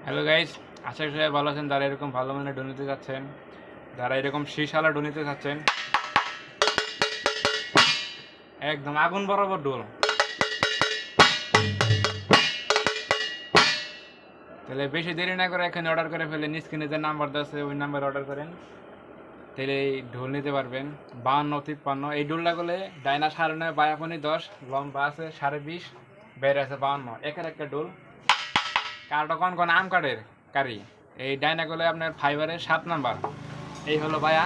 Hello guys, আশা করি সবাই ভালো আছেন। যারা এরকম ভালো মানের ডোল নিতে যাচ্ছেন, যারা এরকম শীষওয়ালা ডোল নিতে চাচ্ছেন, একদম আগুন বরাবর ডোল, তাহলে বেশি দেরি না করে এখানে অর্ডার করে ফেলেন। স্ক্রিনে যে নাম্বার দেওয়া আছে ওই নাম্বারে অর্ডার করেন, তাহলে এই ঢোল নিতে পারবেন। 52-53 এই ডোলটা করলে ডাইনা 9.5 বায়াপনি 10, লম্বা আছে 20.5, বের আছে 52, একের একটা ডোল। কারটা কোন আম কাঠের কারি। এই ডাইনা করলে আপনার ফাইবারের 7 নাম্বার। এই হলো বায়া।